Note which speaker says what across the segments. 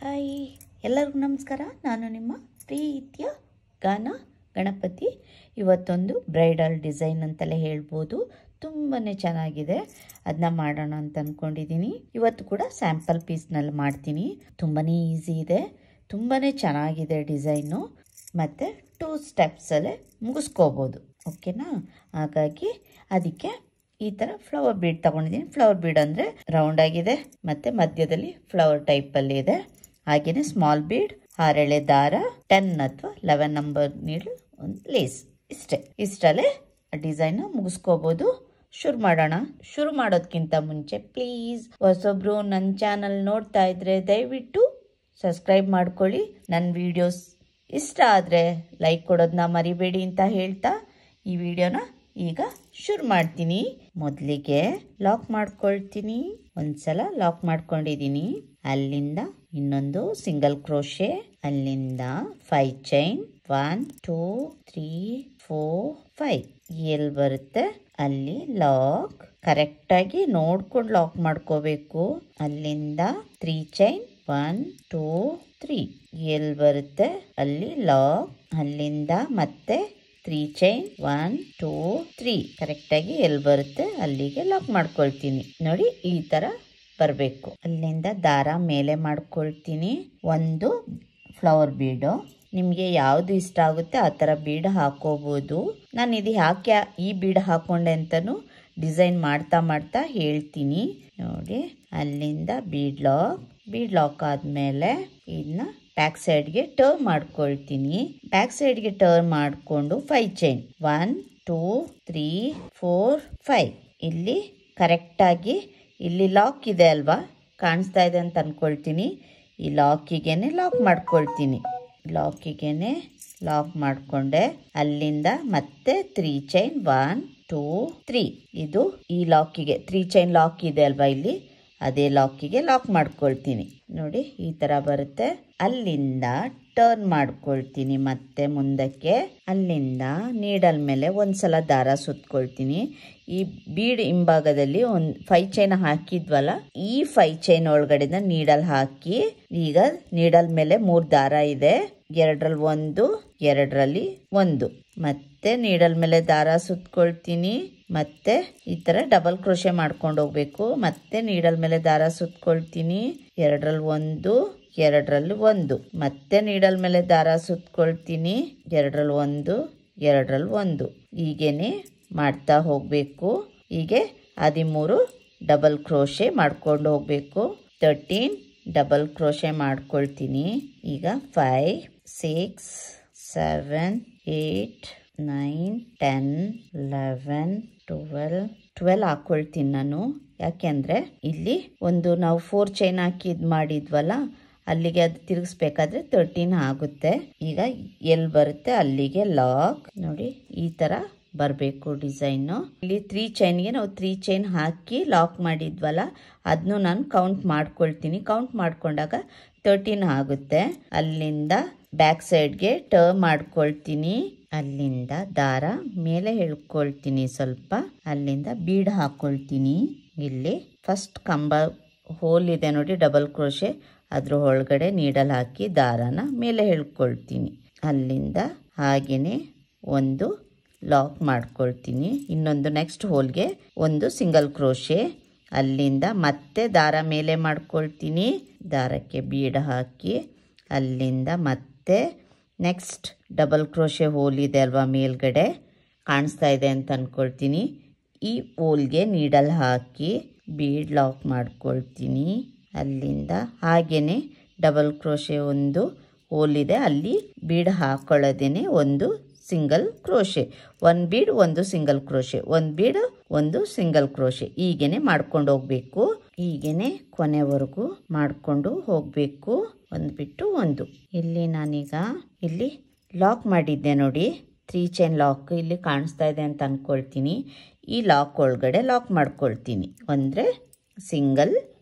Speaker 1: Hi, ಎಲ್ಲರಿಗೂ ನಮಸ್ಕಾರ. ನಾನು ನಿಮ್ಮ ಪ್ರೀತಿಯ ಗಾನ ಗಣಪತಿ. ಇವತ್ತೊಂದು ಬ್ರೈಡಲ್ ಡಿಸೈನ್ ಅಂತಲೇ ಹೇಳ್ಬೋದು. ತುಂಬಾ ಚೆನ್ನಾಗಿದೆ. ಅದನ್ನ ಮಾಡೋಣ ಅಂತ ಅಂದ್ಕೊಂಡಿದ್ದೀನಿ. ಇವತ್ತು ಕೂಡ ಸ್ಯಾಂಪಲ್ ಪೀಸ್ನಲ್ಲಿ ಮಾಡ್ತೀನಿ. ತುಂಬಾ ಈಸಿ ಇದೆ, ತುಂಬಾ ಚೆನ್ನಾಗಿದೆ ಡಿಸೈನು. ಮತ್ತು 2 ಸ್ಟೆಪ್ಸಲ್ಲೇ ಮುಗಿಸ್ಕೋಬೋದು. ಓಕೆನಾ? ಹಾಗಾಗಿ ಅದಕ್ಕೆ ಈ ಥರ ಫ್ಲವರ್ ಬೀಡ್ ತೊಗೊಂಡಿದ್ದೀನಿ. ಫ್ಲವರ್ ಬೀಡ್ ಅಂದರೆ ರೌಂಡ್ ಆಗಿದೆ ಮತ್ತು ಮಧ್ಯದಲ್ಲಿ ಫ್ಲವರ್ ಟೈಪಲ್ಲಿ ಇದೆ. ಹಾಗೆಯೇ ಸ್ಮಾಲ್ ಬೀಡ್, 6 ಎಳೆ ದಾರ, 10 ಅಥವಾ 11 ನಂಬರ್ ನೀಡಲು ಒಂದು ಲೇಸ್. ಇಷ್ಟಲ್ಲೇ ಡಿಸೈನ್ ಮುಗಿಸ್ಕೋಬೋದು. ಶುರು ಮಾಡೋಣ. ಶುರು ಮಾಡೋದಕ್ಕಿಂತ ಮುಂಚೆ ಪ್ಲೀಸ್ ಹೊಸೊಬ್ರು ನನ್ನ ಚಾನಲ್ ನೋಡ್ತಾ ಇದ್ರೆ ದಯವಿಟ್ಟು ಸಬ್ಸ್ಕ್ರೈಬ್ ಮಾಡ್ಕೊಳ್ಳಿ. ನನ್ನ ವಿಡಿಯೋಸ್ ಇಷ್ಟ ಆದರೆ ಲೈಕ್ ಕೊಡೋದನ್ನ ಮರಿಬೇಡಿ ಅಂತ ಹೇಳ್ತಾ ಈ ವಿಡಿಯೋನ ಈಗ ಶುರು ಮಾಡ್ತೀನಿ. ಮೊದಲಿಗೆ ಲಾಕ್ ಮಾಡ್ಕೊಳ್ತೀನಿ. ಒಂದ್ಸಲ ಲಾಕ್ ಮಾಡ್ಕೊಂಡಿದ್ದೀನಿ. ಅಲ್ಲಿಂದ ಇನ್ನೊಂದು ಸಿಂಗಲ್ ಕ್ರೋಶೆ, ಅಲ್ಲಿಂದ 5 ಚೈನ್, 1 2 3 4 5 ಎಲ್ಲಿ ಬರುತ್ತೆ ಅಲ್ಲಿ ಲಾಕ್. ಕರೆಕ್ಟ್ ಆಗಿ ನೋಡ್ಕೊಂಡು ಲಾಕ್ ಮಾಡ್ಕೋಬೇಕು. ಅಲ್ಲಿಂದ 3 ಚೈನ್, 1 2 3 ಎಲ್ಲಿ ಬರುತ್ತೆ ಅಲ್ಲಿ ಲಾಕ್. ಅಲ್ಲಿಂದ ಮತ್ತೆ 3 ಚೈನ್, 1 2 3 ಕರೆಕ್ಟಾಗಿ ಎಲ್ಲಿ ಬರುತ್ತೆ ಅಲ್ಲಿಗೆ ಲಾಕ್ ಮಾಡ್ಕೊಳ್ತೀನಿ. ನೋಡಿ, ಈ ಥರ ಬರಬೇಕು. ಅಲ್ಲಿಂದ ದಾರ ಮೇಲೆ ಮಾಡ್ಕೊಳ್ತೀನಿ. ಒಂದು ಫ್ಲವರ್ ಬೀಡು, ನಿಮಗೆ ಯಾವುದು ಇಷ್ಟ ಆಗುತ್ತೆ ಆ ಥರ ಬೀಡ್ ಹಾಕೋಬೋದು. ನಾನು ಇದು ಯಾಕೆ ಈ ಬೀಡ್ ಹಾಕೊಂಡೆ ಅಂತಲೂ ಡಿಸೈನ್ ಮಾಡ್ತಾ ಹೇಳ್ತೀನಿ. ನೋಡಿ, ಅಲ್ಲಿಂದ ಬೀಡ್ ಲಾಕ್ ಆದಮೇಲೆ ಇದನ್ನ ಬ್ಯಾಕ್ ಸೈಡ್ಗೆ ಟರ್ನ್ ಮಾಡ್ಕೊಳ್ತೀನಿ. ಬ್ಯಾಕ್ ಸೈಡ್ಗೆ ಟರ್ನ್ ಮಾಡಿಕೊಂಡು 5 ಚೈನ್, 1 2 3 4 5 ಇಲ್ಲಿ ಕರೆಕ್ಟಾಗಿ ಇಲ್ಲಿ ಲಾಕ್ ಇದೆ ಅಲ್ವಾ, ಕಾಣಿಸ್ತಾ ಇದೆ ಅಂತ ಅಂದ್ಕೊಳ್ತೀನಿ. ಈ ಲಾಕಿಗೇನೆ ಲಾಕ್ ಮಾಡ್ಕೊಳ್ತೀನಿ. ಲಾಕಿಗೇನೆ ಲಾಕ್ ಮಾಡಿಕೊಂಡೆ. ಅಲ್ಲಿಂದ ಮತ್ತೆ 3 ಚೈನ್, 1 2 3 ಇದು ಈ ಲಾಕಿಗೆ 3 ಚೈನ್ ಲಾಕ್ ಇದೆ ಅಲ್ವಾ, ಇಲ್ಲಿ ಅದೇ ಲಾಕಿಗೆ ಲಾಕ್ ಮಾಡ್ಕೊಳ್ತೀನಿ. ನೋಡಿ, ಈ ಥರ ಬರುತ್ತೆ. ಅಲ್ಲಿಂದ ಟರ್ನ್ ಮಾಡ್ಕೊಳ್ತೀನಿ ಮತ್ತೆ ಮುಂದಕ್ಕೆ. ಅಲ್ಲಿಂದ ನೀಡಲ್ ಮೇಲೆ ಒಂದ್ಸಲ ದಾರ ಸುತ್ಕೊಳ್ತೀನಿ. ಈ ಬೀಡ್ ಹಿಂಭಾಗದಲ್ಲಿ 5 ಚೈನ್ ಹಾಕಿದ್ವಲ್ಲ, ಈ 5 ಚೈನ್ ಒಳಗಡೆನ ನೀಡಲ್ ಹಾಕಿ, ಈಗ ನೀಡಲ್ ಮೇಲೆ 3 ದಾರ ಇದೆ. 2ರಲ್ಲಿ 1, 2ರಲ್ಲಿ 1 ಮತ್ತೆ ನೀಡಲ್ ಮೇಲೆ ದಾರ ಸುತ್ಕೊಳ್ತೀನಿ. ಮತ್ತೆ ಈ ತರ ಡಬಲ್ ಕ್ರೋಶೆ ಮಾಡ್ಕೊಂಡು ಹೋಗ್ಬೇಕು. ಮತ್ತೆ ನೀಡಲ್ ಮೇಲೆ ದಾರ ಸುತ್ಕೊಳ್ತೀನಿ. 2ರಲ್ಲಿ 1, 2ರಲ್ಲಿ 1 ಮತ್ತೆ ನೀಡಲ್ ಮೇಲೆ ದಾರ ಸುತ್ಕೊಳ್ತೀನಿ. 2ರಲ್ಲಿ 1, 2ರಲ್ಲಿ 1 ಹೀಗೇನೆ ಮಾಡ್ತಾ ಹೋಗ್ಬೇಕು. ಹೀಗೆ 13 ಡಬಲ್ ಕ್ರೋಶೆ ಮಾಡ್ಕೊಂಡು ಹೋಗ್ಬೇಕು. 13 ಡಬಲ್ ಕ್ರೋಶೆ ಮಾಡ್ಕೊಳ್ತೀನಿ. ಈಗ 5 6 7 8 9 10 11 12 ಹಾಕೊಳ್ತೀನಿ ನಾನು. ಯಾಕೆಂದ್ರೆ ಇಲ್ಲಿ ಒಂದು ನಾವು 4 ಚೈನ್ ಹಾಕಿ ಮಾಡಿದ್ವಲ್ಲ, ಅಲ್ಲಿಗೆ ಅದು ತಿರುಗಿಸ್ಬೇಕಾದ್ರೆ 13 ಆಗುತ್ತೆ. ಈಗ ಎಲ್ಲಿ ಬರುತ್ತೆ ಅಲ್ಲಿಗೆ ಲಾಕ್. ನೋಡಿ, ಈ ತರ ಬರಬೇಕು ಡಿಸೈನು. ಇಲ್ಲಿ 3 ಚೈನ್ಗೆ ನಾವು 3 ಚೈನ್ ಹಾಕಿ ಲಾಕ್ ಮಾಡಿದ್ವಲ್ಲ, ಅದನ್ನು ನಾನು ಕೌಂಟ್ ಮಾಡ್ಕೊಳ್ತೀನಿ. ಕೌಂಟ್ ಮಾಡ್ಕೊಂಡಾಗ 13 ಆಗುತ್ತೆ. ಅಲ್ಲಿಂದ ಬ್ಯಾಕ್ ಸೈಡ್ಗೆ ಟರ್ನ್ ಮಾಡ್ಕೊಳ್ತೀನಿ. ಅಲ್ಲಿಂದ ದಾರ ಮೇಲೆ ಎಳ್ಕೊಳ್ತೀನಿ ಸ್ವಲ್ಪ. ಅಲ್ಲಿಂದ ಬೀಡ್ ಹಾಕೊಳ್ತೀನಿ. ಇಲ್ಲಿ ಫಸ್ಟ್ ಕಂಬ ಹೋಲ್ ಇದೆ ನೋಡಿ, ಡಬಲ್ ಕ್ರೋಶೆ, ಅದ್ರ ಒಳಗಡೆ ನೀಡಲ್ ಹಾಕಿ ದಾರನ ಮೇಲೆ ಎಳ್ಕೊಳ್ತೀನಿ. ಅಲ್ಲಿಂದ ಹಾಗೇನೆ ಒಂದು ಲಾಕ್ ಮಾಡ್ಕೊಳ್ತೀನಿ. ಇನ್ನೊಂದು ನೆಕ್ಸ್ಟ್ ಹೋಲ್ಗೆ ಒಂದು ಸಿಂಗಲ್ ಕ್ರೋಶೆ. ಅಲ್ಲಿಂದ ಮತ್ತೆ ದಾರ ಮೇಲೆ ಮಾಡ್ಕೊಳ್ತೀನಿ. ದಾರಕ್ಕೆ ಬೀಡ್ ಹಾಕಿ ಅಲ್ಲಿಂದ ಮತ್ತೆ ನೆಕ್ಸ್ಟ್ ಡಬಲ್ ಕ್ರೋಶೆ ಹೋಲ್ ಇದೆ ಅಲ್ವಾ ಮೇಲ್ಗಡೆ, ಕಾಣಿಸ್ತಾ ಇದೆ ಅಂತ ಅಂದ್ಕೊಳ್ತೀನಿ. ಈ ಹೋಲ್ಗೆ ನೀಡಲ್ ಹಾಕಿ ಬೀಡ್ ಲಾಕ್ ಮಾಡ್ಕೊಳ್ತೀನಿ. ಅಲ್ಲಿಂದ ಹಾಗೇನೆ ಡಬಲ್ ಕ್ರೋಶೆ ಒಂದು ಹೋಲ್ ಇದೆ, ಅಲ್ಲಿ ಬೀಡ್ ಹಾಕೊಳ್ಳೋದೇನೆ ಒಂದು single crochet. 1 bead 1 single crochet, 1 bead 1 single crochet. ಹೀಗೇನೆ ಮಾಡ್ಕೊಂಡು ಹೋಗ್ಬೇಕು. ಹೀಗೇನೆ ಕೊನೆವರೆಗೂ ಮಾಡ್ಕೊಂಡು ಹೋಗ್ಬೇಕು, ಒಂದು ಬಿಟ್ಟು ಒಂದು. ಇಲ್ಲಿ ನಾನೀಗ ಇಲ್ಲಿ ಲಾಕ್ ಮಾಡಿದ್ದೆ ನೋಡಿ, 3 ಚೈನ್ ಲಾಕ್ ಇಲ್ಲಿ ಕಾಣಿಸ್ತಾ ಇದೆ ಅಂತ ಅಂದ್ಕೊಳ್ತೀನಿ. ಈ ಲಾಕ್ ಒಳಗಡೆ ಲಾಕ್ ಮಾಡ್ಕೊಳ್ತೀನಿ ಅಂದರೆ ಸಿಂಗಲ್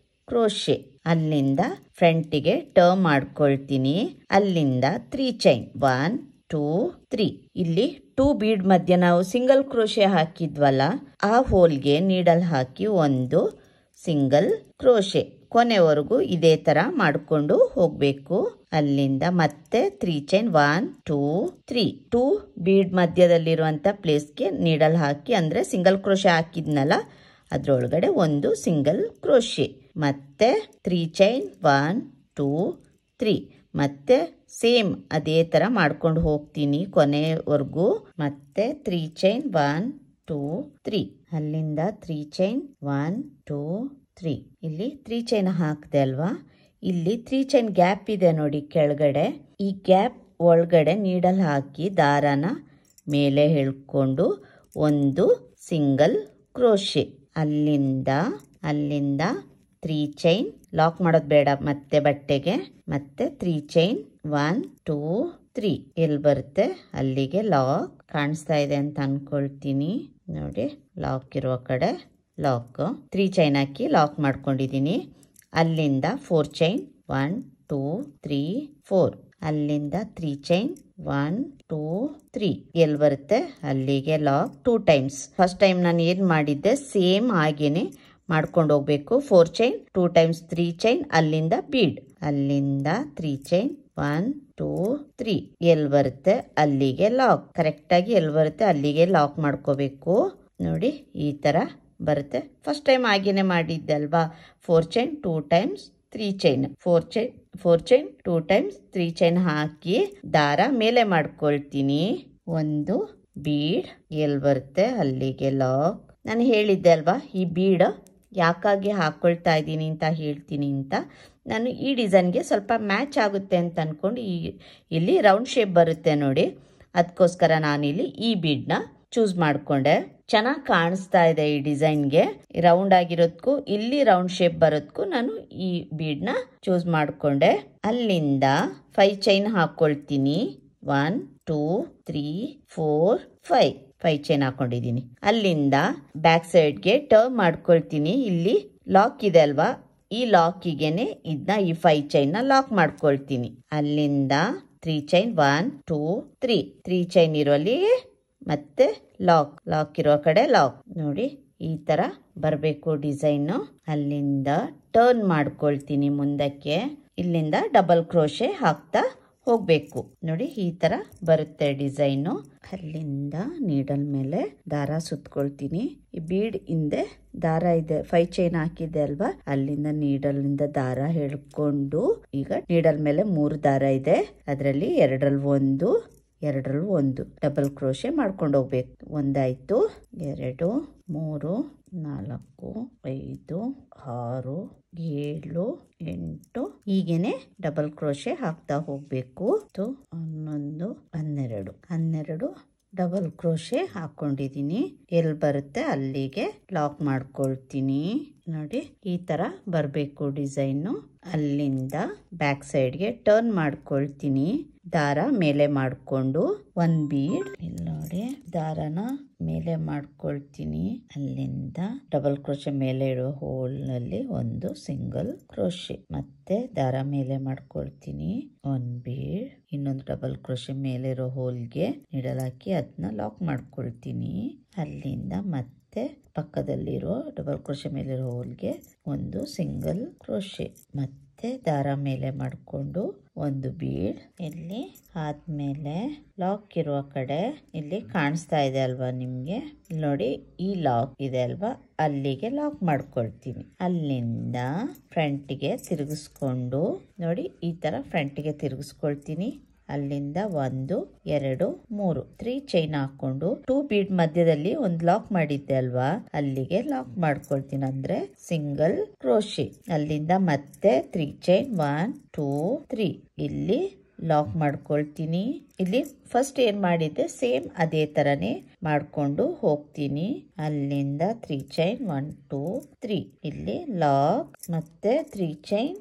Speaker 1: ಕ್ರೋಶೆ. ಅಲ್ಲಿಂದ ಫ್ರಂಟಿಗೆ ಟರ್ನ್ ಮಾಡ್ಕೊಳ್ತೀನಿ. ಅಲ್ಲಿಂದ 3 ಚೈನ್, 1 2 3 ಇಲ್ಲಿ 2 ಬೀಡ್ ಮಧ್ಯ ನಾವು ಸಿಂಗಲ್ ಕ್ರೋಶೆ ಹಾಕಿದ್ವಲ್ಲ, ಆ ಹೋಲ್ಗೆ ನೀಡಲ್ ಹಾಕಿ ಒಂದು ಸಿಂಗಲ್ ಕ್ರೋಶೆ. ಕೊನೆವರೆಗೂ ಇದೇ ತರ ಮಾಡಿಕೊಂಡು ಹೋಗಬೇಕು. ಅಲ್ಲಿಂದ ಮತ್ತೆ 3 ಚೈನ್ 1 2 3 2 ಬೀಡ್ ಮಧ್ಯದಲ್ಲಿರುವಂತ ಪ್ಲೇಸ್ಗೆ ನೀಡಲ್ ಹಾಕಿ, ಅಂದ್ರೆ ಸಿಂಗಲ್ ಕ್ರೋಶೆ ಹಾಕಿದ್ನಲ್ಲ ಅದ್ರೊಳಗಡೆ ಒಂದು ಸಿಂಗಲ್ ಕ್ರೋಶೆ, ಮತ್ತೆ 3 ಚೈನ್ 1 2 3 ಮತ್ತೆ ಸೇಮ್ ಅದೇ ತರ ಮಾಡ್ಕೊಂಡು ಹೋಗ್ತೀನಿ ಕೊನೆವರೆಗೂ. ಮತ್ತೆ 3 ಚೈನ್ 1 2 3 ಅಲ್ಲಿಂದ 3 ಚೈನ್ 1 2 3 ಇಲ್ಲಿ 3 ಚೈನ್ ಹಾಕಿದೆ ಅಲ್ವಾ, ಇಲ್ಲಿ 3 ಚೈನ್ ಗ್ಯಾಪ್ ಇದೆ ನೋಡಿ ಕೆಳಗಡೆ. ಈ ಗ್ಯಾಪ್ ಒಳಗಡೆ ನೀಡಲ್ ಹಾಕಿ ದಾರಾನ ಮೇಲೆ ಎಳ್ಕೊಂಡು ಒಂದು ಸಿಂಗಲ್ ಕ್ರೋಶೆ, ಅಲ್ಲಿಂದ 3 ಚೈನ್ ಲಾಕ್ ಮಾಡೋದು ಬೇಡ ಮತ್ತೆ ಬಟ್ಟೆಗೆ. ಮತ್ತೆ 3 ಚೈನ್ 1 2 3 ಎಲ್ಲಿ ಬರುತ್ತೆ ಅಲ್ಲಿಗೆ ಲಾಕ್. ಕಾಣಿಸ್ತಾ ಇದೆ ಅಂತ ಅನ್ಕೊಳ್ತೀನಿ ನೋಡಿ, ಲಾಕ್ ಇರುವ ಕಡೆ ಲಾಕ್. 3 ಚೈನ್ ಹಾಕಿ ಲಾಕ್ ಮಾಡ್ಕೊಂಡಿದ್ದೀನಿ. ಅಲ್ಲಿಂದ 4 ಚೈನ್ 1 2 3 4 ಅಲ್ಲಿಂದ 3 ಚೈನ್ 1 2 3 ಎಲ್ಲಿ ಬರುತ್ತೆ ಅಲ್ಲಿಗೆ ಲಾಕ್ 2 ಟೈಮ್ಸ್. ಫಸ್ಟ್ ಟೈಮ್ ನಾನು ಏನ್ ಮಾಡಿದ್ದೆ ಸೇಮ್ ಹಾಗೇನೆ ಮಾಡ್ಕೊಂಡು ಹೋಗ್ಬೇಕು. 4 ಚೈನ್ 2 ಟೈಮ್ಸ್ 3 ಚೈನ್, ಅಲ್ಲಿಂದ ಬೀಡ್, ಅಲ್ಲಿಂದ 3 ಚೈನ್ 1 2 3 ಎಲ್ಲಿ ಬರುತ್ತೆ ಅಲ್ಲಿಗೆ ಲಾಕ್. ಕರೆಕ್ಟ್ ಆಗಿ ಎಲ್ಲಿ ಬರುತ್ತೆ ಅಲ್ಲಿಗೆ ಲಾಕ್ ಮಾಡ್ಕೋಬೇಕು ನೋಡಿ, ಈ ತರ ಬರುತ್ತೆ. ಫಸ್ಟ್ ಟೈಮ್ ಹಾಗೇನೆ ಮಾಡಿದ್ದೆ ಅಲ್ವಾ, 4 chain 2 times 3 chain 4 chain 2 times 3 chain ಹಾಕಿ ದಾರ ಮೇಲೆ ಮಾಡ್ಕೊಳ್ತೀನಿ. ಒಂದು ಬೀಡ್ ಎಲ್ಲಿ ಬರುತ್ತೆ ಅಲ್ಲಿಗೆ ಲಾಕ್. ನಾನು ಹೇಳಿದ್ದೆ ಅಲ್ವಾ ಈ ಬೀಡ್ ಯಾಕಾಗಿ ಹಾಕೊಳ್ತಾ ಇದ್ದೀನಿ ಅಂತ ಹೇಳ್ತೀನಿ ಅಂತ. ನಾನು ಈ ಡಿಸೈನ್ಗೆ ಸ್ವಲ್ಪ ಮ್ಯಾಚ್ ಆಗುತ್ತೆ ಅಂತ ಅನ್ಕೊಂಡು ಇಲ್ಲಿ ರೌಂಡ್ ಶೇಪ್ ಬರುತ್ತೆ ನೋಡಿ, ಅದಕ್ಕೋಸ್ಕರ ನಾನಿಲ್ಲಿ ಈ ಬೀಡ್ನ ಚೂಸ್ ಮಾಡ್ಕೊಂಡೆ. ಚೆನ್ನಾಗಿ ಕಾಣಿಸ್ತಾ ಇದೆ ಈ ಡಿಸೈನ್ಗೆ. ರೌಂಡ್ ಆಗಿರೋದಕ್ಕೂ ಇಲ್ಲಿ ರೌಂಡ್ ಶೇಪ್ ಬರೋದಕ್ಕೂ ನಾನು ಈ ಬೀಡ್ನ ಚೂಸ್ ಮಾಡ್ಕೊಂಡೆ. ಅಲ್ಲಿಂದ 5 ಚೈನ್ ಹಾಕೊಳ್ತೀನಿ. 1 2 3 4 5 ಚೈನ್ ಹಾಕೊಂಡಿದ್ದೀನಿ. ಅಲ್ಲಿಂದ ಬ್ಯಾಕ್ ಸೈಡ್ಗೆ ಟರ್ನ್ ಮಾಡ್ಕೊಳ್ತೀನಿ. ಇಲ್ಲಿ ಲಾಕ್ ಇದೆ ಅಲ್ವಾ, ಈ ಲಾಕಿಗೆನೆ ಇದನ್ನ ಈ 5 ಚೈನ್ ನ ಲಾಕ್ ಮಾಡ್ಕೊಳ್ತೀನಿ. ಅಲ್ಲಿಂದ 3 ಚೈನ್ 1 2 3 ಚೈನ್ ಇರೋಲ್ಲಿ ಮತ್ತೆ ಲಾಕ್ ಇರೋ ಕಡೆ ಲಾಕ್ ನೋಡಿ, ಈ ತರ ಬರಬೇಕು ಡಿಸೈನ್. ಅಲ್ಲಿಂದ ಟರ್ನ್ ಮಾಡ್ಕೊಳ್ತೀನಿ ಮುಂದಕ್ಕೆ. ಇಲ್ಲಿಂದ ಡಬಲ್ ಕ್ರೋಶೆ ಹಾಕ್ತಾ ಹೋಗ್ಬೇಕು ನೋಡಿ, ಈ ತರ ಬರುತ್ತೆ ಡಿಸೈನು. ಅಲ್ಲಿಂದ ನೀಡಲ್ ಮೇಲೆ ದಾರ ಸುತ್ಕೊಳ್ತೀನಿ. ಈ ಬೀಡ್ ಹಿಂದೆ ದಾರ ಇದೆ, 5 ಚೈನ್ ಹಾಕಿದೆ ಅಲ್ವಾ, ಅಲ್ಲಿಂದ ನೀಡಲ್ ಇಂದ ದಾರ ಹೇಳ್ಕೊಂಡು ಈಗ ನೀಡಲ್ ಮೇಲೆ 3 ದಾರ ಇದೆ, ಅದರಲ್ಲಿ ಎರಡರಲ್ಲಿ ಒಂದು ಡಬಲ್ ಕ್ರೋಶೆ ಮಾಡ್ಕೊಂಡು ಹೋಗ್ಬೇಕು. ಒಂದಾಯ್ತು, 2 3 4 5 6 7 8 ಹೀಗೇನೆ ಡಬಲ್ ಕ್ರೋಶೆ ಹಾಕ್ತಾ ಹೋಗ್ಬೇಕು. 11 12 ಡಬಲ್ ಕ್ರೋಶೆ ಹಾಕೊಂಡಿದೀನಿ. ಎಲ್ಲಿ ಬರುತ್ತೆ ಅಲ್ಲಿಗೆ ಲಾಕ್ ಮಾಡ್ಕೊಳ್ತೀನಿ ನೋಡಿ, ಈ ತರ ಬರಬೇಕು ಡಿಸೈನು. ಅಲ್ಲಿಂದ ಬ್ಯಾಕ್ ಸೈಡ್ಗೆ ಟರ್ನ್ ಮಾಡ್ಕೊಳ್ತೀನಿ. ದಾರ ಮೇಲೆ ಮಾಡ್ಕೊಂಡು ಒಂದ್ ಬೀಡ್ ಇಲ್ಲಿ ನೋಡಿ, ದಾರನ ಮೇಲೆ ಮಾಡ್ಕೊಳ್ತೀನಿ. ಅಲ್ಲಿಂದ ಡಬಲ್ ಕ್ರೋಶೆ ಮೇಲೆ ಇಡೋ ಹೋಲ್ ನಲ್ಲಿ ಒಂದು ಸಿಂಗಲ್ ಕ್ರೋಶೆ, ಮತ್ತೆ ದಾರ ಮೇಲೆ ಮಾಡ್ಕೊಳ್ತೀನಿ. ಒಂದ್ ಬೀಡ್, ಇನ್ನೊಂದು ಡಬಲ್ ಕ್ರೋಶೆ ಮೇಲೆ ಇರೋ ಹೋಲ್ಗೆ ನೀಡಲ್ ಹಾಕಿ ಅದನ್ನ ಲಾಕ್ ಮಾಡ್ಕೊಳ್ತೀನಿ. ಅಲ್ಲಿಂದ ಮತ್ತೆ ಪಕ್ಕದಲ್ಲಿರೋ ಡಬಲ್ ಕ್ರೋಶೆ ಮೇಲಿರೋ ಹೋಲ್ಗೆ ಒಂದು ಸಿಂಗಲ್ ಕ್ರೋಶೆ, ಮತ್ತೆ ದಾರ ಮೇಲೆ ಮಾಡ್ಕೊಂಡು ಒಂದು ಬೀಡ್. ಇಲ್ಲಿ ಆದ್ಮೇಲೆ ಲಾಕ್ ಇರುವ ಕಡೆ ಇಲ್ಲಿ ಕಾಣಿಸ್ತಾ ಇದೆ ಅಲ್ವಾ ನಿಮ್ಗೆ, ಇಲ್ಲಿ ನೋಡಿ ಈ ಲಾಕ್ ಇದೆ ಅಲ್ವಾ, ಅಲ್ಲಿಗೆ ಲಾಕ್ ಮಾಡ್ಕೊಳ್ತೀನಿ. ಅಲ್ಲಿಂದ ಫ್ರಂಟ್ಗೆ ತಿರುಗಿಸ್ಕೊಂಡು ನೋಡಿ, ಈ ತರ ಫ್ರಂಟ್ಗೆ ತಿರುಗಿಸ್ಕೊಳ್ತೀನಿ. ಅಲ್ಲಿಂದ 1 2 3 3 ಚೈನ್ ಹಾಕೊಂಡು 2 ಬೀಡ್ ಮಧ್ಯದಲ್ಲಿ ಒಂದು ಲಾಕ್ ಮಾಡಿದ್ದೆ ಅಲ್ವಾ, ಅಲ್ಲಿಗೆ ಲಾಕ್ ಮಾಡ್ಕೊಳ್ತೀನಿ, ಅಂದ್ರೆ ಸಿಂಗಲ್ ಕ್ರೋಶೆ. ಅಲ್ಲಿಂದ ಮತ್ತೆ 3 ಚೈನ್ 1 2 3 ಇಲ್ಲಿ ಲಾಕ್ ಮಾಡ್ಕೊಳ್ತೀನಿ. ಇಲ್ಲಿ ಫಸ್ಟ್ ಏನ್ ಮಾಡಿದ್ದೆ ಸೇಮ್ ಅದೇ ತರನೇ ಮಾಡ್ಕೊಂಡು ಹೋಗ್ತೀನಿ. ಅಲ್ಲಿಂದ 3 ಚೈನ್ 1 2 3 ಇಲ್ಲಿ ಲಾಕ್, ಮತ್ತೆ 3 ಚೈನ್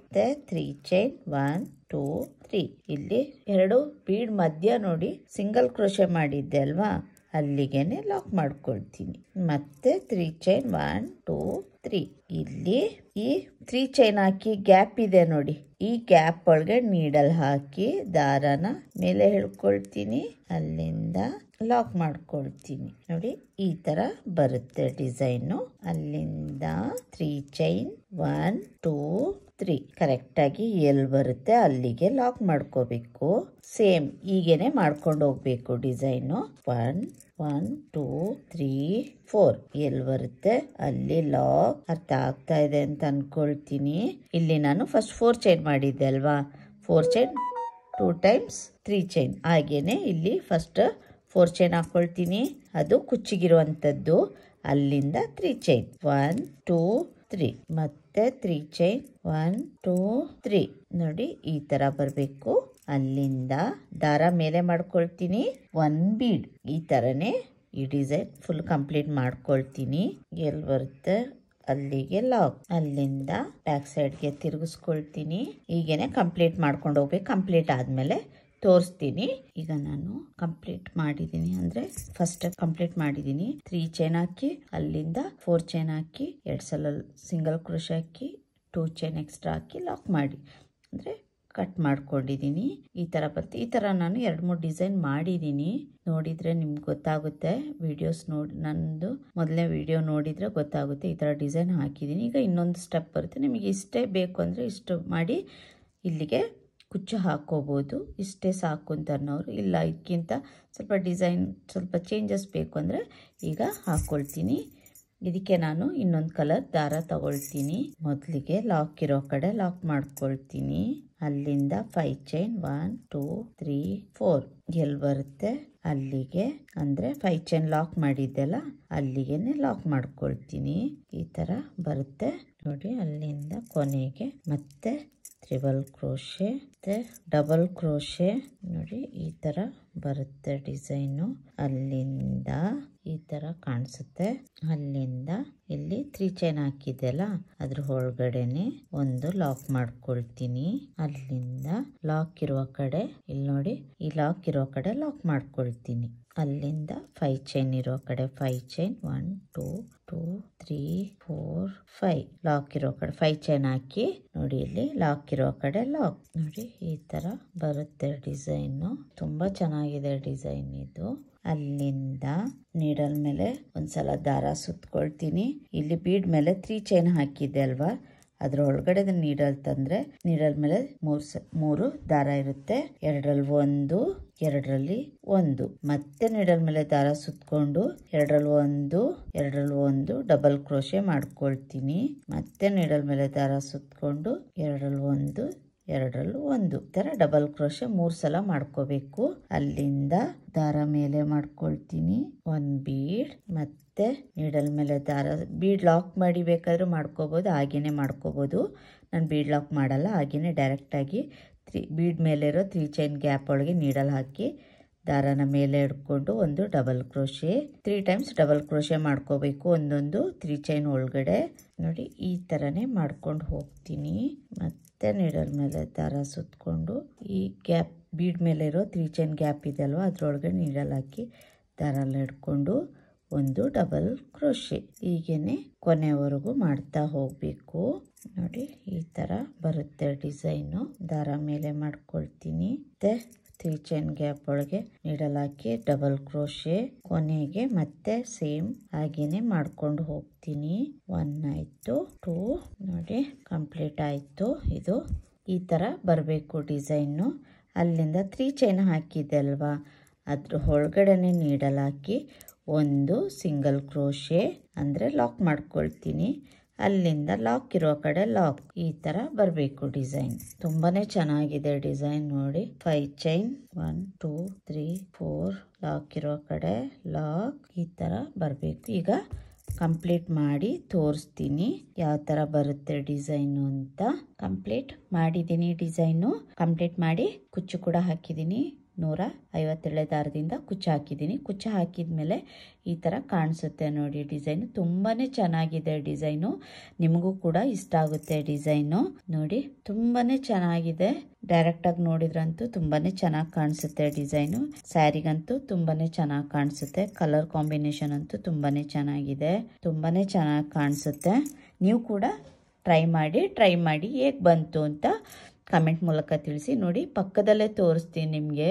Speaker 1: 3 ಚೈನ್ 1 2 3 ಇಲ್ಲಿ 2 ಬೀಡ್ ಮಧ್ಯ ನೋಡಿ ಸಿಂಗಲ್ ಕ್ರೋಶೆ ಮಾಡಿದ್ದೆ ಅಲ್ವಾ, ಅಲ್ಲಿಗೆನೆ ಲಾಕ್ ಮಾಡ್ಕೊಳ್ತೀನಿ. ಮತ್ತೆ 3 ಚೈನ್ 1 2 3 ಇಲ್ಲಿ ಈ 3 ಚೈನ್ ಹಾಕಿ ಗ್ಯಾಪ್ ಇದೆ ನೋಡಿ, ಈ ಗ್ಯಾಪ್ ಒಳಗೆ ನೀಡಲ್ ಹಾಕಿ ದಾರನ ಮೇಲೆ ಹೇಳ್ಕೊಳ್ತೀನಿ. ಅಲ್ಲಿಂದ ಲಾಕ್ ಮಾಡ್ಕೊಳ್ತೀನಿ. ನೋಡಿ ಈ ತರ ಬರುತ್ತೆ ಡಿಸೈನು. ಅಲ್ಲಿಂದ 3 ಚೈನ್ 1 2 3 ಕರೆಕ್ಟ್ ಆಗಿ ಎಲ್ಲಿ ಬರುತ್ತೆ ಅಲ್ಲಿಗೆ ಲಾಕ್ ಮಾಡ್ಕೋಬೇಕು. ಸೇಮ್ ಹೀಗೇನೆ ಮಾಡ್ಕೊಂಡು ಹೋಗ್ಬೇಕು ಡಿಸೈನು. 1 1 2 3 4 ಎಲ್ಲಿ ಬರುತ್ತೆ ಅಲ್ಲಿ ಲಾಕ್. ಅರ್ಥ ಆಗ್ತಾ ಇದೆ ಅಂತ ಅನ್ಕೊಳ್ತೀನಿ. ಇಲ್ಲಿ ನಾನು ಫಸ್ಟ್ 4 ಚೈನ್ ಮಾಡಿದ್ದೆ ಅಲ್ವಾ, 4 ಚೈನ್ 2 ಟೈಮ್ಸ್ 3 ಚೈನ್. ಹಾಗೇನೆ ಇಲ್ಲಿ ಫಸ್ಟ್ 4 ಚೈನ್ ಹಾಕೊಳ್ತೀನಿ, ಅದು ಕುಚ್ಚಿಗಿರುವಂಥದ್ದು. ಅಲ್ಲಿಂದ 3 ಚೈನ್ 1 2 3 ಮತ್ತೆ 3 ಚೈನ್ 1 2 3 ನೋಡಿ ಈ ತರ ಬರಬೇಕು. ಅಲ್ಲಿಂದ ದಾರ ಮೇಲೆ ಮಾಡ್ಕೊಳ್ತೀನಿ, 1 ಬೀಡ್. ಈ ತರನೇ ಈ ಡಿಸೈನ್ ಫುಲ್ ಕಂಪ್ಲೀಟ್ ಮಾಡ್ಕೊಳ್ತೀನಿ. ಎಲ್ಲಿ ಬರುತ್ತೆ ಅಲ್ಲಿಗೆ ಲಾಕ್. ಅಲ್ಲಿಂದ ಬ್ಯಾಕ್ ಸೈಡ್ಗೆ ತಿರುಗಿಸ್ಕೊಳ್ತೀನಿ. ಹೀಗೇನೆ ಕಂಪ್ಲೀಟ್ ಮಾಡ್ಕೊಂಡು ಹೋಗ್ಬೇಕು. ಕಂಪ್ಲೀಟ್ ಆದ್ಮೇಲೆ ತೋರಿಸ್ತೀನಿ. ಈಗ ನಾನು ಕಂಪ್ಲೀಟ್ ಮಾಡಿದ್ದೀನಿ, ಅಂದ್ರೆ ಫಸ್ಟ್ ಕಂಪ್ಲೀಟ್ ಮಾಡಿದ್ದೀನಿ. 3 ಚೈನ್ ಹಾಕಿ ಅಲ್ಲಿಂದ 4 ಚೈನ್ ಹಾಕಿ 2 ಸಲ ಸಿಂಗಲ್ ಕ್ರೋಶೆ ಹಾಕಿ 2 ಚೈನ್ ಎಕ್ಸ್ಟ್ರಾ ಹಾಕಿ ಲಾಕ್ ಮಾಡಿ ಅಂದ್ರೆ ಕಟ್ ಮಾಡ್ಕೊಂಡಿದ್ದೀನಿ. ಈ ತರ ಬರುತ್ತೆ. ಈ ತರ ನಾನು 2-3 ಡಿಸೈನ್ ಮಾಡಿದ್ದೀನಿ. ನೋಡಿದ್ರೆ ನಿಮ್ಗೆ ಗೊತ್ತಾಗುತ್ತೆ. ವಿಡಿಯೋಸ್ ನೋಡಿ, ನಂದು ಮೊದಲನೇ ವಿಡಿಯೋ ನೋಡಿದ್ರೆ ಗೊತ್ತಾಗುತ್ತೆ. ಈ ತರ ಡಿಸೈನ್ ಹಾಕಿದ್ದೀನಿ. ಈಗ ಇನ್ನೊಂದು ಸ್ಟೆಪ್ ಬರುತ್ತೆ. ನಿಮಗೆ ಇಷ್ಟೇ ಬೇಕು ಅಂದ್ರೆ ಇಷ್ಟು ಮಾಡಿ ಇಲ್ಲಿಗೆ ಕುಚ್ಚು ಹಾಕೋಬಹುದು. ಇಷ್ಟೇ ಸಾಕು ಅಂತ ಅನ್ನೋರು ಇಲ್ಲ, ಇದಕ್ಕಿಂತ ಸ್ವಲ್ಪ ಡಿಸೈನ್ ಸ್ವಲ್ಪ ಚೇಂಜಸ್ ಬೇಕು ಅಂದರೆ ಈಗ ಹಾಕ್ಕೊಳ್ತೀನಿ. ಇದಕ್ಕೆ ನಾನು ಇನ್ನೊಂದು ಕಲರ್ ದಾರ ತಗೊಳ್ತೀನಿ. ಮೊದಲಿಗೆ ಲಾಕ್ ಇರೋ ಕಡೆ ಲಾಕ್ ಮಾಡ್ಕೊಳ್ತೀನಿ. ಅಲ್ಲಿಂದ 5 ಚೈನ್ 1 2 3 4 ಎಲ್ಲಿ ಬರುತ್ತೆ ಅಲ್ಲಿಗೆ, ಅಂದ್ರೆ 5 ಚೈನ್ ಲಾಕ್ ಮಾಡಿದ್ದೆಲ್ಲ ಅಲ್ಲಿಗೆನೆ ಲಾಕ್ ಮಾಡ್ಕೊಳ್ತೀನಿ. ಈ ತರ ಬರುತ್ತೆ ನೋಡಿ. ಅಲ್ಲಿಂದ ಕೊನೆಗೆ ಮತ್ತೆ ಟ್ರಿಬಲ್ ಕ್ರೋಶೆ ಮತ್ತೆ ಡಬಲ್ ಕ್ರೋಶೆ ನೋಡಿ ಈ ತರ ಬರುತ್ತೆ ಡಿಸೈನು. ಅಲ್ಲಿಂದ ಈ ತರ ಕಾಣಿಸುತ್ತೆ. ಅಲ್ಲಿಂದ ಇಲ್ಲಿ 3 ಚೈನ್ ಹಾಕಿದ್ದೆಲ್ಲ ಅದ್ರ ಒಳಗಡೆನೆ ಒಂದು ಲಾಕ್ ಮಾಡ್ಕೊಳ್ತೀನಿ. ಅಲ್ಲಿಂದ ಲಾಕ್ ಇರುವ ಕಡೆ ಇಲ್ಲಿ ನೋಡಿ, ಈ ಲಾಕ್ ಇರೋ ಕಡೆ ಲಾಕ್ ಮಾಡ್ಕೊಳ್ತೀನಿ. ಅಲ್ಲಿಂದ 5 ಚೈನ್ ಇರೋ ಕಡೆ 5 ಚೈನ್ 1 2 2 3 4 5 ಲಾಕ್ ಇರೋ ಕಡೆ 5 ಚೈನ್ ಹಾಕಿ ನೋಡಿ, ಇಲ್ಲಿ ಲಾಕ್ ಇರೋ ಕಡೆ ಲಾಕ್ ನೋಡಿ. ಈ ತರ ಬರುತ್ತೆ ಡಿಸೈನು. ತುಂಬಾ ಚೆನ್ನಾಗಿದೆ ಡಿಸೈನ್ ಇದು. ಅಲ್ಲಿಂದ ನೀಡಲ್ ಮೇಲೆ ಒಂದ್ಸಲ ದಾರ ಸುತ್ಕೊಳ್ತೀನಿ. ಇಲ್ಲಿ ಬೀಡ್ ಮೇಲೆ 3 ಚೈನ್ ಹಾಕಿದ್ದೆ ಅಲ್ವಾ, ಅದ್ರ ಒಳಗಡೆ ನೀಡಲ್ ತಂದ್ರೆ ನೀಡಲ್ ಮೇಲೆ 3 ದಾರ ಇರುತ್ತೆ. 2ರಲ್ಲಿ 1 2ರಲ್ಲಿ 1 ಮತ್ತೆ ನೀಡಲ್ ಮೇಲೆ ದಾರ ಸುತ್ಕೊಂಡು 2ರಲ್ಲಿ 1 2ರಲ್ಲಿ 1 ಡಬಲ್ ಕ್ರೋಶೆ ಮಾಡ್ಕೊಳ್ತೀನಿ. ಮತ್ತೆ ನೀಡಲ್ ಮೇಲೆ ದಾರ ಸುತ್ಕೊಂಡು 2ರಲ್ಲಿ 1 2ರಲ್ಲಿ 1 ತರ ಡಬಲ್ ಕ್ರೋಶೆ 3 ಸಲ ಮಾಡ್ಕೋಬೇಕು. ಅಲ್ಲಿಂದ ದಾರ ಮೇಲೆ ಮಾಡ್ಕೊಳ್ತೀನಿ 1 ಬೀಡ್. ಮತ್ತೆ ನೀಡಲ್ ಮೇಲೆ ದಾರ ಬೀಡ್ ಲಾಕ್ ಮಾಡಿ ಬೇಕಾದ್ರೂ ಮಾಡ್ಕೋಬಹುದು, ಹಾಗೇನೆ ಮಾಡ್ಕೋಬಹುದು. ನಾನು ಬೀಡ್ ಲಾಕ್ ಮಾಡಲ್ಲ, ಹಾಗೇನೆ ಡೈರೆಕ್ಟ್ ಆಗಿ ಬೀಡ್ ಮೇಲೆ ಇರೋ 3 ಚೈನ್ ಗ್ಯಾಪ್ ಒಳಗೆ ನೀಡಲ್ ಹಾಕಿ ದಾರನ ಮೇಲೆ ಹಿಡ್ಕೊಂಡು ಒಂದು double crochet 3 times double crochet ಮಾಡ್ಕೋಬೇಕು ಒಂದೊಂದು 3 ಚೈನ್ ಒಳಗಡೆ ನೋಡಿ. ಈ ತರನೇ ಮಾಡ್ಕೊಂಡು ಹೋಗ್ತೀನಿ. ಮತ್ತೆ ನೀಡಲ್ ಮೇಲೆ ದಾರ ಸುತ್ಕೊಂಡು ಈ ಗ್ಯಾಪ್ ಬೀಡ್ ಮೇಲೆ ಇರೋ 3 ಚೈನ್ ಗ್ಯಾಪ್ ಇದೆ ಅಲ್ವಾ, ಅದ್ರೊಳಗೆ ನೀಡಲ್ ಹಾಕಿ ದಾರ ಹಿಡ್ಕೊಂಡು ಒಂದು ಡಬಲ್ ಕ್ರೋಶೆ ಹೀಗೇನೆ ಕೊನೆವರೆಗೂ ಮಾಡ್ತಾ ಹೋಗ್ಬೇಕು ನೋಡಿ. ಈ ತರ ಬರುತ್ತೆ ಡಿಸೈನು. ದಾರ ಮೇಲೆ ಮಾಡ್ಕೊಳ್ತೀನಿ. ಮತ್ತೆ 3 ಚೈನ್ ಗ್ಯಾಪ್ ಒಳಗೆ ನೀಡಲ್ ಹಾಕಿ ಡಬಲ್ ಕ್ರೋಶೆ ಕೊನೆಗೆ ಮತ್ತೆ ಸೇಮ್ ಹಾಗೇನೆ ಮಾಡ್ಕೊಂಡು ಹೋಗ್ತೀನಿ. 1 ಆಯ್ತು, 2 ನೋಡಿ ಕಂಪ್ಲೀಟ್ ಆಯ್ತು. ಇದು ಈ ತರ ಬರಬೇಕು ಡಿಸೈನು. ಅಲ್ಲಿಂದ 3 ಚೈನ್ ಹಾಕಿದ್ದೆ ಅಲ್ವಾ, ಅದ್ರ ಒಳಗಡೆನೆ ನೀಡಲ್ ಹಾಕಿ ಒಂದು ಸಿಂಗಲ್ ಕ್ರೋಶೆ ಅಂದ್ರೆ ಲಾಕ್ ಮಾಡ್ಕೊಳ್ತೀನಿ. ಅಲ್ಲಿಂದ ಲಾಕ್ ಇರೋ ಕಡೆ ಲಾಕ್. ಈ ತರ ಬರಬೇಕು ಡಿಸೈನ್. ತುಂಬಾನೇ ಚೆನ್ನಾಗಿದೆ ಡಿಸೈನ್ ನೋಡಿ. 5 ಚೈನ್ 1 2 3 4 ಲಾಕ್ ಇರೋ ಕಡೆ ಲಾಕ್. ಈ ತರ ಬರಬೇಕು. ಈಗ ಕಂಪ್ಲೀಟ್ ಮಾಡಿ ತೋರಿಸ್ತೀನಿ ಯಾವ ತರ ಬರುತ್ತೆ ಡಿಸೈನು ಅಂತ. ಕಂಪ್ಲೀಟ್ ಮಾಡಿದ್ದೀನಿ ಡಿಸೈನು. ಕಂಪ್ಲೀಟ್ ಮಾಡಿ ಕುಚ್ಚು ಕೂಡ ಹಾಕಿದ್ದೀನಿ. 157 ದಾರದಿಂದ ಕುಚ್ಚು ಹಾಕಿದ್ದೀನಿ. ಕುಚ್ಚು ಹಾಕಿದ್ಮೇಲೆ ಈ ತರ ಕಾಣಿಸುತ್ತೆ ನೋಡಿ ಡಿಸೈನ್. ತುಂಬಾನೇ ಚೆನ್ನಾಗಿದೆ ಡಿಸೈನು. ನಿಮಗೂ ಕೂಡ ಇಷ್ಟ ಆಗುತ್ತೆ ಡಿಸೈನು ನೋಡಿ. ತುಂಬಾನೇ ಚೆನ್ನಾಗಿದೆ. ಡೈರೆಕ್ಟ್ ಆಗಿ ನೋಡಿದ್ರಂತೂ ತುಂಬಾನೇ ಚೆನ್ನಾಗಿ ಕಾಣಿಸುತ್ತೆ ಡಿಸೈನು. ಸ್ಯಾರಿಗಂತೂ ತುಂಬಾನೇ ಚೆನ್ನಾಗಿ ಕಾಣಿಸುತ್ತೆ. ಕಲರ್ ಕಾಂಬಿನೇಷನ್ ಅಂತೂ ತುಂಬಾನೇ ಚೆನ್ನಾಗಿದೆ. ತುಂಬಾನೇ ಚೆನ್ನಾಗಿ ಕಾಣಿಸುತ್ತೆ. ನೀವು ಕೂಡ ಟ್ರೈ ಮಾಡಿ ಹೇಗೆ ಬಂತು ಅಂತ ಕಮೆಂಟ್ ಮೂಲಕ ತಿಳಿಸಿ. ನೋಡಿ, ಪಕ್ಕದಲ್ಲೇ ತೋರಿಸ್ತೀನಿ ನಿಮಗೆ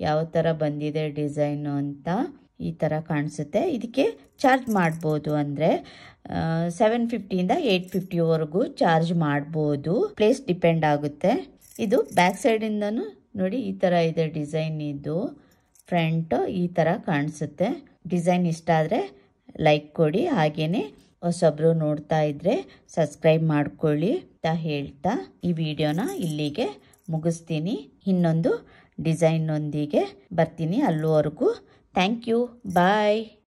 Speaker 1: ಯಾವ ಥರ ಬಂದಿದೆ ಡಿಸೈನು ಅಂತ. ಈ ಥರ ಕಾಣಿಸುತ್ತೆ. ಇದಕ್ಕೆ ಚಾರ್ಜ್ ಮಾಡ್ಬೋದು, ಅಂದರೆ 750ಇಂದ 850ವರೆಗೂ ಚಾರ್ಜ್ ಮಾಡ್ಬೋದು. ಪ್ಲೇಸ್ ಡಿಪೆಂಡ್ ಆಗುತ್ತೆ. ಇದು ಬ್ಯಾಕ್ ಸೈಡಿಂದನೂ ನೋಡಿ ಈ ಥರ ಇದೆ ಡಿಸೈನ್. ಇದು ಫ್ರಂಟ್ ಈ ಥರ ಕಾಣಿಸುತ್ತೆ. ಡಿಸೈನ್ ಇಷ್ಟ ಆದರೆ ಲೈಕ್ ಕೊಡಿ. ಹಾಗೆಯೇ ಹೊಸೊಬ್ರು ನೋಡ್ತಾ ಇದ್ದರೆ ಸಬ್ಸ್ಕ್ರೈಬ್ ಮಾಡ್ಕೊಳ್ಳಿ ಅಂತ ಹೇಳ್ತಾ ಈ ವಿಡಿಯೋನ ಇಲ್ಲಿಗೆ ಮುಗಿಸ್ತೀನಿ. ಇನ್ನೊಂದು ಡಿಸೈನ್ನೊಂದಿಗೆ ಬರ್ತೀನಿ. ಅಲ್ಲಿವರೆಗೂ ಥ್ಯಾಂಕ್ ಯು. ಬಾಯ್.